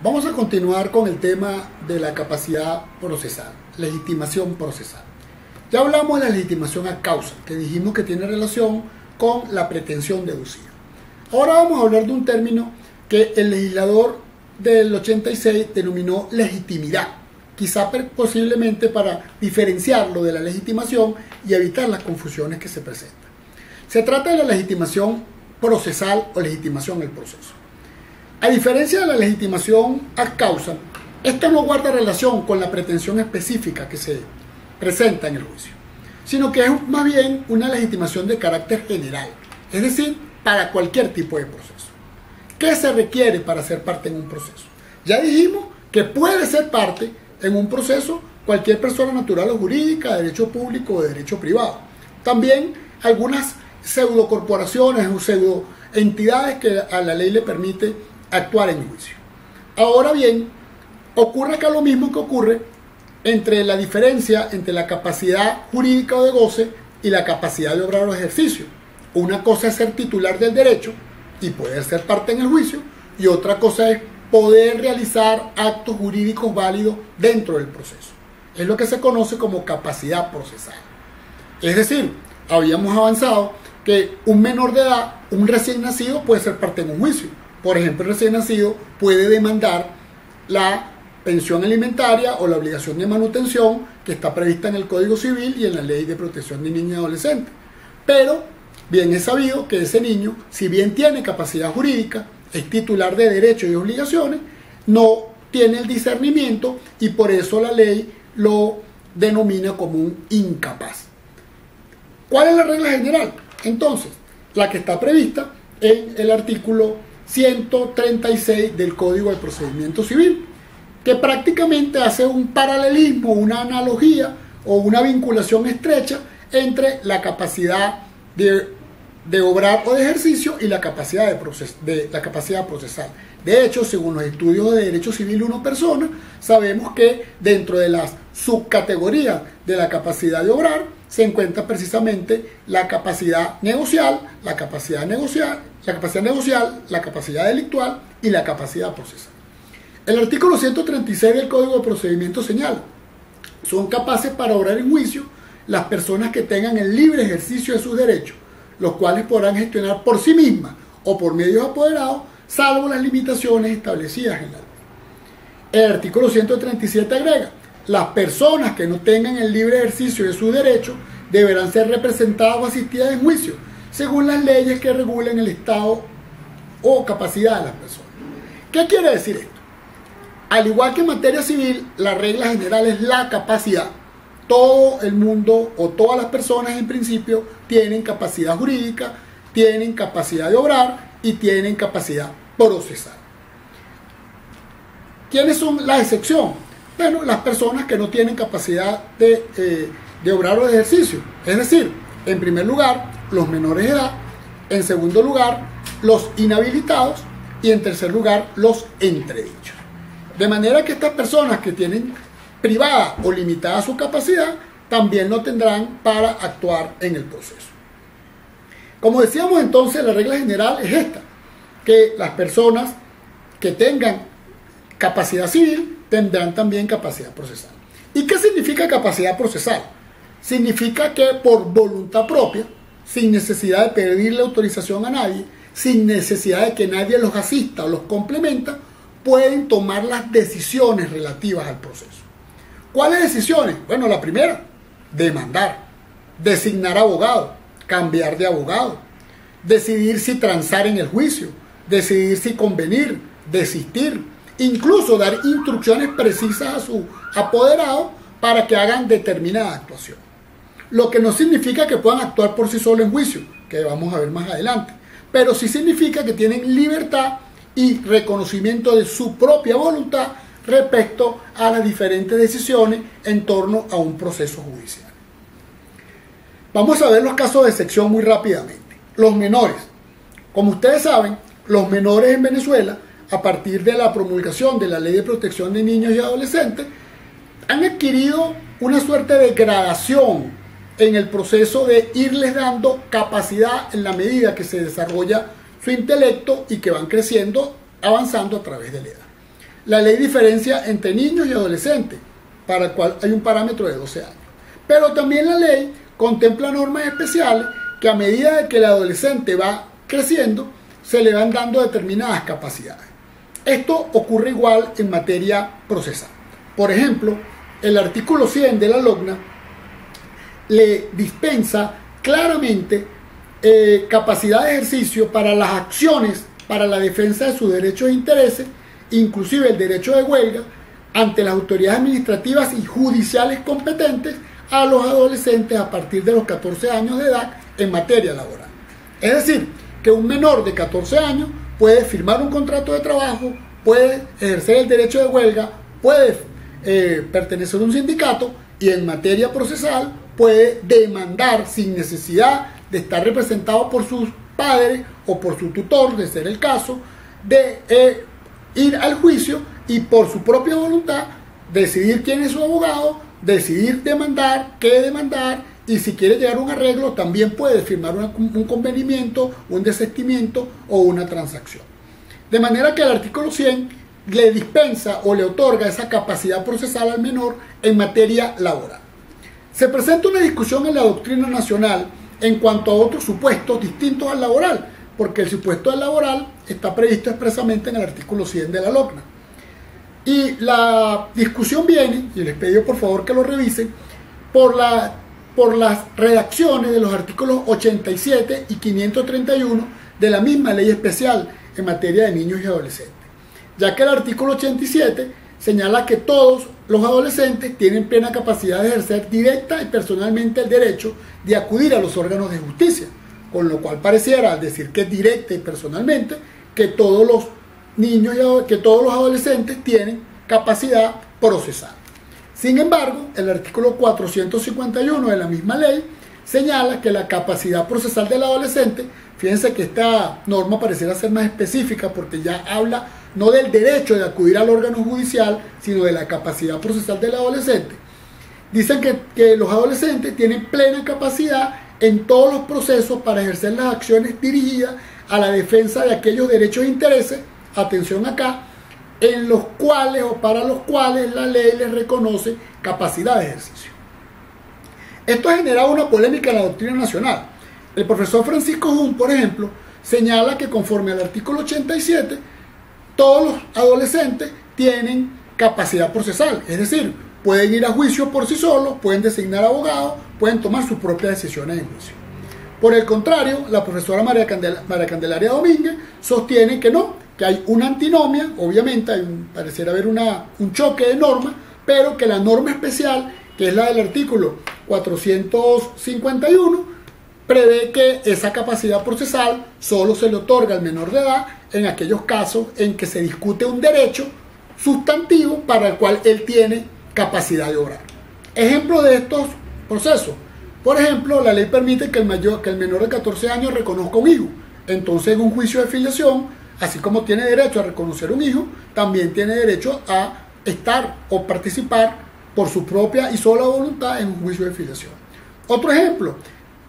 Vamos a continuar con el tema de la capacidad procesal, legitimación procesal. Ya hablamos de la legitimación a causa, que dijimos que tiene relación con la pretensión deducida. Ahora vamos a hablar de un término que el legislador del 86 denominó legitimidad, quizá posiblemente para diferenciarlo de la legitimación y evitar las confusiones que se presentan. Se trata de la legitimación procesal o legitimación del proceso. A diferencia de la legitimación a causa, esta no guarda relación con la pretensión específica que se presenta en el juicio, sino que es más bien una legitimación de carácter general, es decir, para cualquier tipo de proceso. ¿Qué se requiere para ser parte en un proceso? Ya dijimos que puede ser parte en un proceso cualquier persona natural o jurídica, de derecho público o de derecho privado. También algunas pseudocorporaciones o pseudoentidades que a la ley le permite actuar en juicio. Ahora bien, ocurre acá lo mismo que ocurre entre la diferencia entre la capacidad jurídica o de goce y la capacidad de obrar o ejercicio. Una cosa es ser titular del derecho y poder ser parte en el juicio, y otra cosa es poder realizar actos jurídicos válidos dentro del proceso. Es lo que se conoce como capacidad procesal. Es decir, habíamos avanzado que un menor de edad, un recién nacido, puede ser parte en un juicio. Por ejemplo, el recién nacido puede demandar la pensión alimentaria o la obligación de manutención que está prevista en el Código Civil y en la Ley de Protección de Niños y Adolescentes. Pero bien es sabido que ese niño, si bien tiene capacidad jurídica, es titular de derechos y obligaciones, no tiene el discernimiento y por eso la ley lo denomina como un incapaz. ¿Cuál es la regla general? Entonces, la que está prevista en el artículo 136 del Código de Procedimiento Civil, que prácticamente hace un paralelismo, una analogía o una vinculación estrecha entre la capacidad de obrar o de ejercicio y la capacidad procesal. De hecho, según los estudios de Derecho Civil 1 persona, sabemos que dentro de las subcategorías de la capacidad de obrar se encuentra precisamente la capacidad negocial, la capacidad delictual y la capacidad procesal. El artículo 136 del Código de Procedimiento señala: son capaces para obrar en juicio las personas que tengan el libre ejercicio de sus derechos, los cuales podrán gestionar por sí mismas o por medios apoderados, salvo las limitaciones establecidas en la ley. El artículo 137 agrega: las personas que no tengan el libre ejercicio de sus derechos deberán ser representadas o asistidas en juicio, según las leyes que regulen el estado o capacidad de las personas. ¿Qué quiere decir esto? Al igual que en materia civil, la regla general es la capacidad. Todo el mundo o todas las personas en principio tienen capacidad jurídica, tienen capacidad de obrar y tienen capacidad procesal. ¿Quiénes son la excepción? Bueno, las personas que no tienen capacidad de obrar o de ejercicio. Es decir, en primer lugar, los menores de edad, en segundo lugar, los inhabilitados y en tercer lugar, los entredichos. De manera que estas personas que tienen privada o limitada su capacidad también lo tendrán para actuar en el proceso. Como decíamos entonces, la regla general es esta: que las personas que tengan capacidad civil tendrán también capacidad procesal. ¿Y qué significa capacidad procesal? Significa que por voluntad propia, sin necesidad de pedirle autorización a nadie, sin necesidad de que nadie los asista o los complementa, pueden tomar las decisiones relativas al proceso. ¿Cuáles decisiones? Bueno, la primera, demandar, designar abogado, cambiar de abogado, decidir si transar en el juicio, decidir si convenir, desistir, incluso dar instrucciones precisas a su apoderado para que hagan determinada actuación. Lo que no significa que puedan actuar por sí solos en juicio, que vamos a ver más adelante, pero sí significa que tienen libertad y reconocimiento de su propia voluntad respecto a las diferentes decisiones en torno a un proceso judicial. Vamos a ver los casos de excepción muy rápidamente. Los menores. Como ustedes saben, los menores en Venezuela, a partir de la promulgación de la Ley de Protección de Niños y Adolescentes, han adquirido una suerte de gradación en el proceso de irles dando capacidad en la medida que se desarrolla su intelecto y que van creciendo, avanzando a través de la edad. la ley diferencia entre niños y adolescentes, para el cual hay un parámetro de 12 años. Pero también la ley contempla normas especiales que a medida de que el adolescente va creciendo, se le van dando determinadas capacidades. Esto ocurre igual en materia procesal. Por ejemplo, el artículo 100 de la LOCNA le dispensa claramente capacidad de ejercicio para las acciones para la defensa de sus derechos e intereses, inclusive el derecho de huelga, ante las autoridades administrativas y judiciales competentes a los adolescentes a partir de los 14 años de edad en materia laboral. Es decir, que un menor de 14 años puede firmar un contrato de trabajo, puede ejercer el derecho de huelga, puede pertenecer a un sindicato y en materia procesal puede demandar sin necesidad de estar representado por sus padres o por su tutor, de ser el caso, de ir al juicio y por su propia voluntad decidir quién es su abogado, decidir demandar, qué demandar, y si quiere llegar a un arreglo también puede firmar un convenimiento, un desistimiento o una transacción. De manera que el artículo 100 le dispensa o le otorga esa capacidad procesal al menor en materia laboral. Se presenta una discusión en la doctrina nacional en cuanto a otros supuestos distintos al laboral, porque el supuesto del laboral está previsto expresamente en el artículo 100 de la LOCNA. Y la discusión viene, y les pido por favor que lo revisen, por las redacciones de los artículos 87 y 531 de la misma ley especial en materia de niños y adolescentes, ya que el artículo 87 señala que todos los adolescentes tienen plena capacidad de ejercer directa y personalmente el derecho de acudir a los órganos de justicia, con lo cual pareciera, al decir que es directa y personalmente, que todos los niños que todos los adolescentes tienen capacidad procesal. Sin embargo, el artículo 451 de la misma ley señala que la capacidad procesal del adolescente, fíjense que esta norma pareciera ser más específica porque ya habla no del derecho de acudir al órgano judicial, sino de la capacidad procesal del adolescente. Dicen que los adolescentes tienen plena capacidad en todos los procesos para ejercer las acciones dirigidas a la defensa de aquellos derechos e intereses, atención acá, en los cuales o para los cuales la ley les reconoce capacidad de ejercicio. Esto ha generado una polémica en la doctrina nacional. El profesor Francisco Jun, por ejemplo, señala que conforme al artículo 87, todos los adolescentes tienen capacidad procesal, es decir, pueden ir a juicio por sí solos, pueden designar abogados, pueden tomar sus propias decisiones en juicio. Por el contrario, la profesora María Candelaria Domínguez sostiene que no, que hay una antinomia, obviamente pareciera haber un choque de normas, pero que la norma especial, que es la del artículo 451, prevé que esa capacidad procesal solo se le otorga al menor de edad en aquellos casos en que se discute un derecho sustantivo para el cual él tiene capacidad de obrar. Ejemplo de estos procesos. Por ejemplo, la ley permite que el menor de 14 años reconozca un hijo. Entonces, en un juicio de filiación, así como tiene derecho a reconocer un hijo, también tiene derecho a estar o participar por su propia y sola voluntad en un juicio de filiación. Otro ejemplo,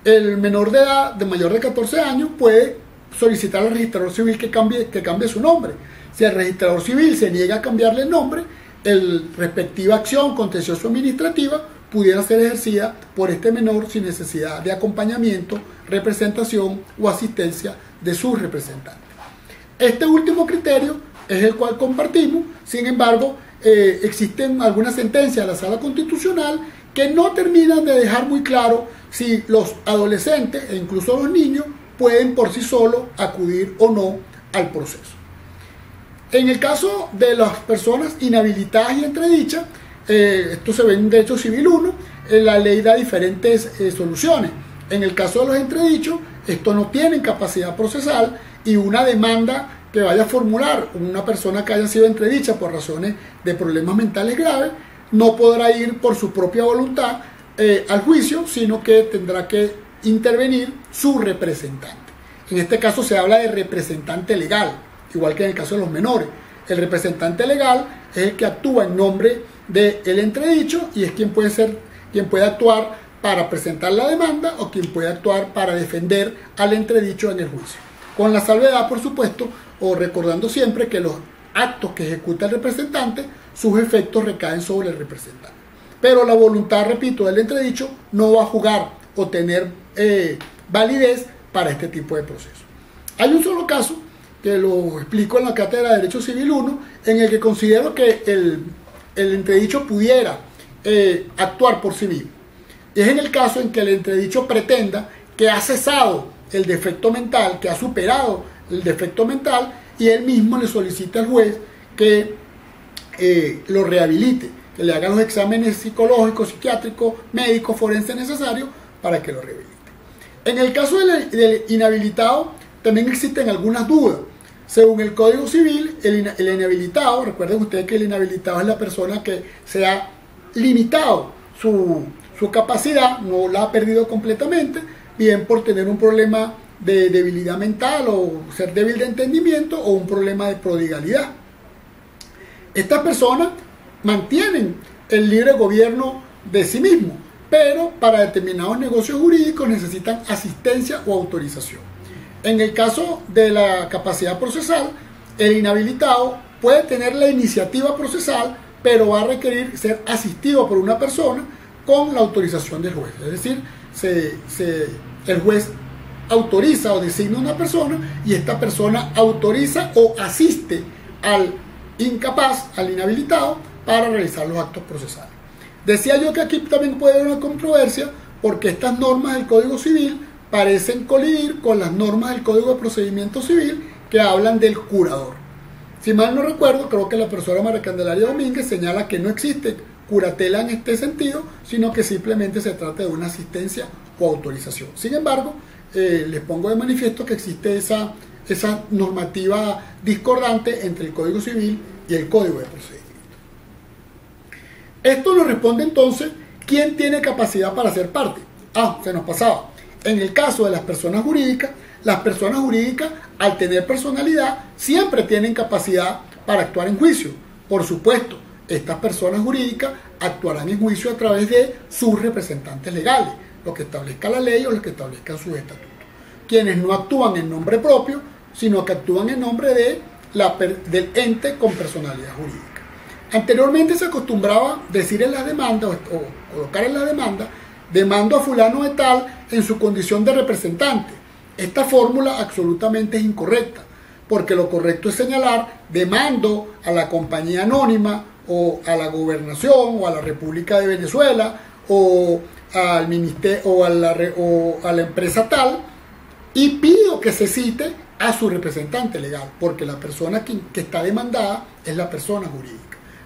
el menor de edad, de mayor de 14 años, puede solicitar al registrador civil que cambie su nombre. Si el registrador civil se niega a cambiarle el nombre, la respectiva acción contencioso administrativa pudiera ser ejercida por este menor sin necesidad de acompañamiento, representación o asistencia de sus representantes. Este último criterio es el cual compartimos. Sin embargo, existen algunas sentencias de la Sala Constitucional que no terminan de dejar muy claro si los adolescentes e incluso los niños pueden por sí solos acudir o no al proceso. En el caso de las personas inhabilitadas y entredichas, esto se ve en Derecho Civil 1, la ley da diferentes soluciones. En el caso de los entredichos, estos no tienen capacidad procesal y una demanda que vaya a formular una persona que haya sido entredicha por razones de problemas mentales graves, no podrá ir por su propia voluntad al juicio, sino que tendrá que intervenir su representante. En este caso se habla de representante legal, igual que en el caso de los menores. El representante legal es el que actúa en nombre del entredicho y es quien puede actuar para presentar la demanda o quien puede actuar para defender al entredicho en el juicio. Con la salvedad, por supuesto, o recordando siempre que los actos que ejecuta el representante, sus efectos recaen sobre el representante. Pero la voluntad, repito, del entredicho no va a jugar o tener validez para este tipo de procesos. Hay un solo caso, que lo explico en la Cátedra de Derecho Civil 1, en el que considero que el entredicho pudiera actuar por sí mismo. Es en el caso en que el entredicho pretenda que ha cesado el defecto mental, que ha superado el defecto mental, y él mismo le solicita al juez que lo rehabilite, que le haga los exámenes psicológicos, psiquiátricos, médicos, forenses necesarios para que lo rehabilite. En el caso del inhabilitado también existen algunas dudas. Según el Código Civil, el inhabilitado, recuerden ustedes que el inhabilitado es la persona que se ha limitado su capacidad, no la ha perdido completamente, bien por tener un problema de debilidad mental o ser débil de entendimiento o un problema de prodigalidad. Estas personas mantienen el libre gobierno de sí mismos, pero para determinados negocios jurídicos necesitan asistencia o autorización. En el caso de la capacidad procesal, el inhabilitado puede tener la iniciativa procesal, pero va a requerir ser asistido por una persona con la autorización del juez. Es decir, el juez autoriza o designa una persona y esta persona autoriza o asiste al incapaz, al inhabilitado, para realizar los actos procesales. Decía yo que aquí también puede haber una controversia porque estas normas del Código Civil parecen colidir con las normas del Código de Procedimiento Civil que hablan del curador. Si mal no recuerdo, creo que la profesora María Candelaria Domínguez señala que no existe curatela en este sentido, sino que simplemente se trata de una asistencia o autorización. Sin embargo, les pongo de manifiesto que existe esa normativa discordante entre el Código Civil y el Código de Procedimiento. Esto nos responde entonces, ¿quién tiene capacidad para ser parte? Se nos pasaba. En el caso de las personas jurídicas al tener personalidad siempre tienen capacidad para actuar en juicio. Por supuesto, estas personas jurídicas actuarán en juicio a través de sus representantes legales, lo que establezca la ley o lo que establezcan sus estatutos. Quienes no actúan en nombre propio, sino que actúan en nombre del ente con personalidad jurídica. Anteriormente se acostumbraba decir en las demandas o colocar en la demanda: demando a fulano de tal en su condición de representante. Esta fórmula absolutamente es incorrecta, porque lo correcto es señalar: demando a la compañía anónima o a la gobernación o a la República de Venezuela o al ministerio o a la empresa tal, y pido que se cite a su representante legal, porque la persona que está demandada es la persona jurídica.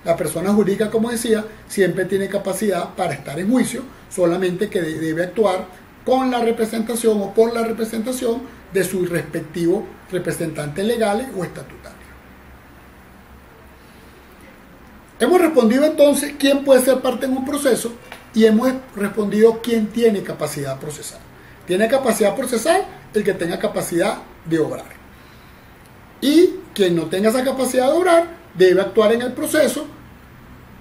La persona jurídica, como decía, siempre tiene capacidad para estar en juicio, solamente que debe actuar con la representación o por la representación de sus respectivos representantes legales o estatutarios. Hemos respondido entonces quién puede ser parte en un proceso y hemos respondido quién tiene capacidad procesal. Tiene capacidad procesal el que tenga capacidad de obrar. Y quien no tenga esa capacidad de obrar debe actuar en el proceso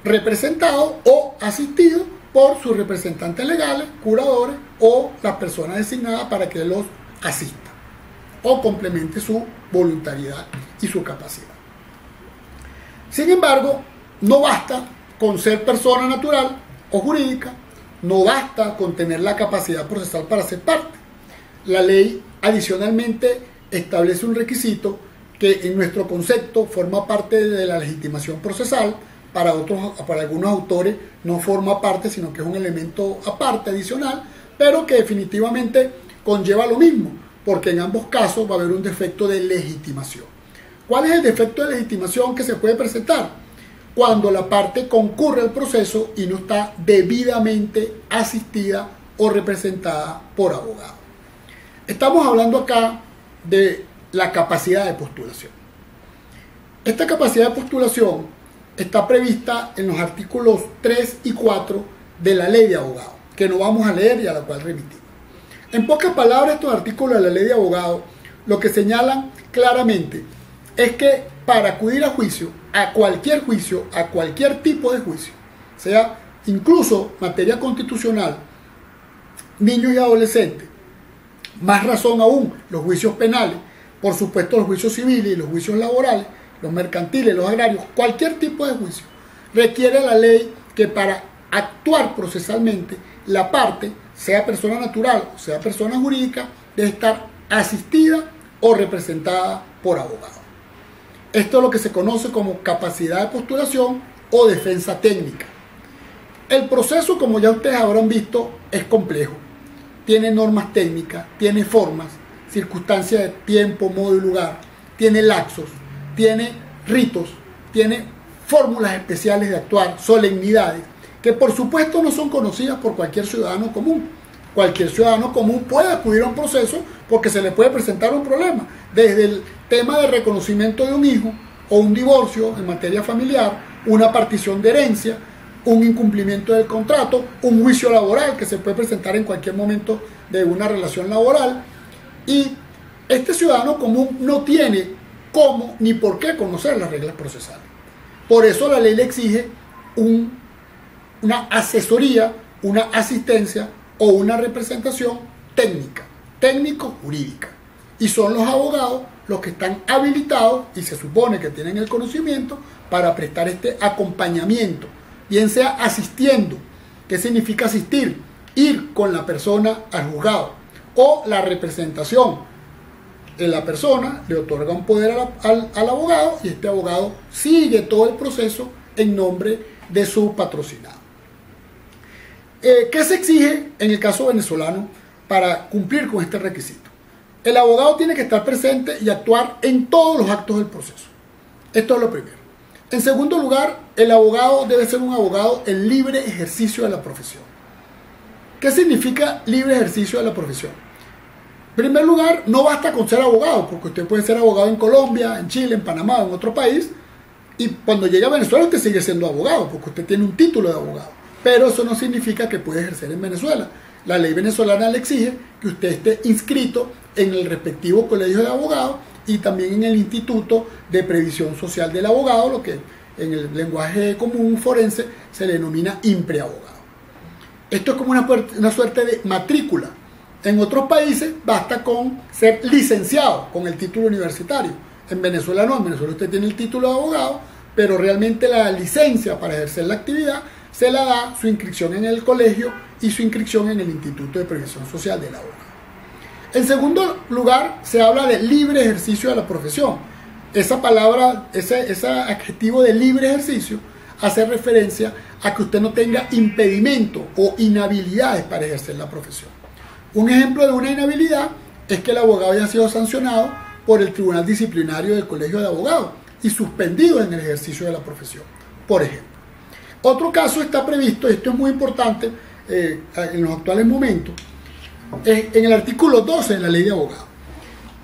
representado o asistido por sus representantes legales, curadores o las personas designadas para que los asista o complemente su voluntariedad y su capacidad. Sin embargo, no basta con ser persona natural o jurídica, no basta con tener la capacidad procesal para ser parte. La ley adicionalmente establece un requisito que en nuestro concepto forma parte de la legitimación procesal. Para algunos autores no forma parte, sino que es un elemento aparte, adicional, pero que definitivamente conlleva lo mismo, porque en ambos casos va a haber un defecto de legitimación. ¿Cuál es el defecto de legitimación que se puede presentar? Cuando la parte concurre al proceso y no está debidamente asistida o representada por abogado. Estamos hablando acá de la capacidad de postulación. Esta capacidad de postulación está prevista en los artículos 3 y 4 de la Ley de Abogados, que no vamos a leer y a la cual remitimos. En pocas palabras, estos artículos de la Ley de Abogados lo que señalan claramente es que para acudir a juicio, a cualquier tipo de juicio, sea incluso materia constitucional, niños y adolescentes, más razón aún los juicios penales, por supuesto los juicios civiles y los juicios laborales, los mercantiles, los agrarios, cualquier tipo de juicio, requiere la ley que para actuar procesalmente la parte, sea persona natural o sea persona jurídica, debe estar asistida o representada por abogado. Esto es lo que se conoce como capacidad de postulación o defensa técnica. El proceso, como ya ustedes habrán visto, es complejo. Tiene normas técnicas, tiene formas, circunstancias de tiempo, modo y lugar, tiene lapsos, tiene ritos, tiene fórmulas especiales de actuar, solemnidades, que por supuesto no son conocidas por cualquier ciudadano común. Cualquier ciudadano común puede acudir a un proceso porque se le puede presentar un problema, desde el tema de reconocimiento de un hijo o un divorcio en materia familiar, una partición de herencia, un incumplimiento del contrato, un juicio laboral que se puede presentar en cualquier momento de una relación laboral. Y este ciudadano común no tiene cómo ni por qué conocer las reglas procesales. Por eso la ley le exige una asesoría, una asistencia o una representación técnica, técnico-jurídica. Y son los abogados los que están habilitados y se supone que tienen el conocimiento para prestar este acompañamiento, bien sea asistiendo. ¿Qué significa asistir? Ir con la persona al juzgado, o la representación. La persona le otorga un poder al abogado y este abogado sigue todo el proceso en nombre de su patrocinado. ¿Qué se exige en el caso venezolano para cumplir con este requisito? El abogado tiene que estar presente y actuar en todos los actos del proceso. Esto es lo primero. En segundo lugar, el abogado debe ser un abogado en libre ejercicio de la profesión. ¿Qué significa libre ejercicio de la profesión? En primer lugar, no basta con ser abogado, porque usted puede ser abogado en Colombia, en Chile, en Panamá, en otro país, y cuando llega a Venezuela usted sigue siendo abogado, porque usted tiene un título de abogado. Pero eso no significa que puede ejercer en Venezuela. La ley venezolana le exige que usted esté inscrito en el respectivo colegio de abogados y también en el Instituto de Previsión Social del Abogado, lo que en el lenguaje común forense se le denomina impreabogado. Esto es como una suerte de matrícula. En otros países basta con ser licenciado con el título universitario. En Venezuela no, en Venezuela usted tiene el título de abogado, pero realmente la licencia para ejercer la actividad se la da su inscripción en el colegio y su inscripción en el Instituto de Previsión Social del Abogado. En segundo lugar, se habla de libre ejercicio de la profesión. Esa palabra, ese adjetivo de libre ejercicio hace referencia a que usted no tenga impedimento o inhabilidades para ejercer la profesión. Un ejemplo de una inhabilidad es que el abogado haya sido sancionado por el Tribunal Disciplinario del Colegio de Abogados y suspendido en el ejercicio de la profesión, por ejemplo. Otro caso está previsto, y esto es muy importante en los actuales momentos, en el artículo 12 de la Ley de Abogados.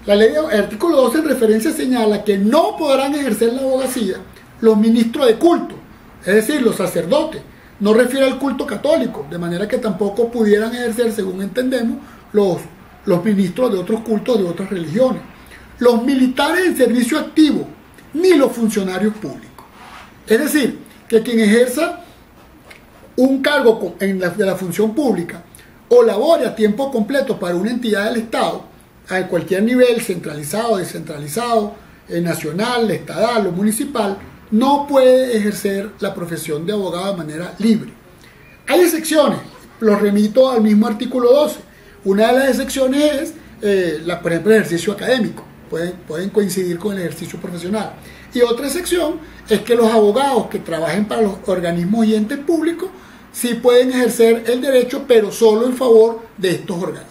El artículo 12 en referencia señala que no podrán ejercer la abogacía los ministros de culto, es decir, los sacerdotes. No refiere al culto católico, de manera que tampoco pudieran ejercer, según entendemos, los ministros de otros cultos de otras religiones, los militares en servicio activo, ni los funcionarios públicos. Es decir, que quien ejerza un cargo de la función pública o labore a tiempo completo para una entidad del Estado, a cualquier nivel, centralizado, descentralizado, nacional, estadal o municipal, no puede ejercer la profesión de abogado de manera libre. Hay excepciones, los remito al mismo artículo 12. Una de las excepciones es, por ejemplo, el ejercicio académico, pueden coincidir con el ejercicio profesional. Y otra excepción es que los abogados que trabajen para los organismos y entes públicos sí pueden ejercer el derecho, pero solo en favor de estos organismos.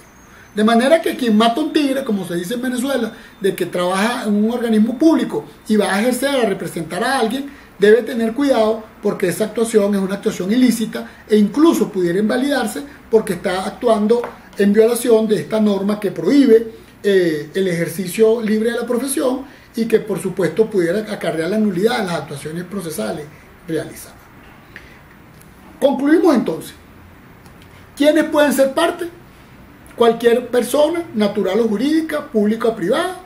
De manera que quien mata un tigre, como se dice en Venezuela, de que trabaja en un organismo público y va a ejercer, a representar a alguien, debe tener cuidado porque esa actuación es una actuación ilícita e incluso pudiera invalidarse porque está actuando en violación de esta norma que prohíbe el ejercicio libre de la profesión y que por supuesto pudiera acarrear la nulidad de las actuaciones procesales realizadas. Concluimos entonces. ¿Quiénes pueden ser parte? Cualquier persona, natural o jurídica, pública o privada,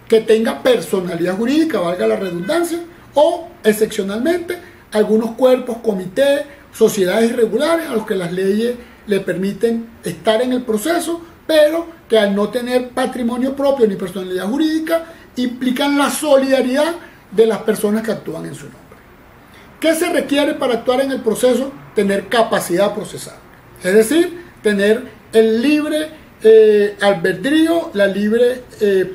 que tenga personalidad jurídica, valga la redundancia, o excepcionalmente algunos cuerpos, comités, sociedades irregulares a los que las leyes le permiten estar en el proceso, pero que al no tener patrimonio propio ni personalidad jurídica, implican la solidaridad de las personas que actúan en su nombre. ¿Qué se requiere para actuar en el proceso? Tener capacidad procesal, es decir, tener el libre albedrío, la libre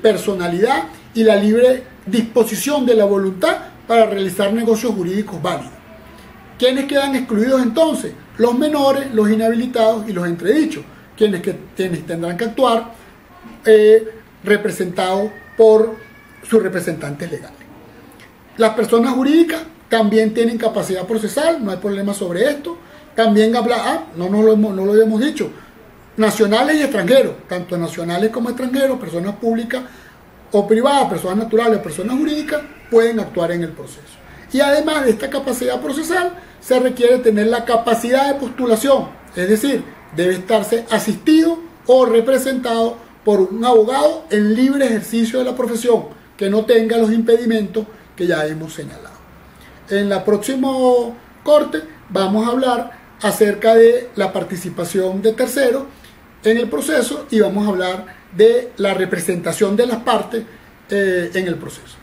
personalidad y la libre disposición de la voluntad para realizar negocios jurídicos válidos. ¿Quiénes quedan excluidos entonces? Los menores, los inhabilitados y los entredichos, quienes tendrán que actuar representados por sus representantes legales. Las personas jurídicas también tienen capacidad procesal, no hay problema sobre esto. También no lo habíamos dicho, nacionales y extranjeros, tanto nacionales como extranjeros, personas públicas o privadas, personas naturales o personas jurídicas, pueden actuar en el proceso. Y además de esta capacidad procesal, se requiere tener la capacidad de postulación, es decir, debe estarse asistido o representado por un abogado en libre ejercicio de la profesión, que no tenga los impedimentos que ya hemos señalado. En la próxima corte vamos a hablar acerca de la participación de terceros en el proceso y vamos a hablar de la representación de las partes en el proceso.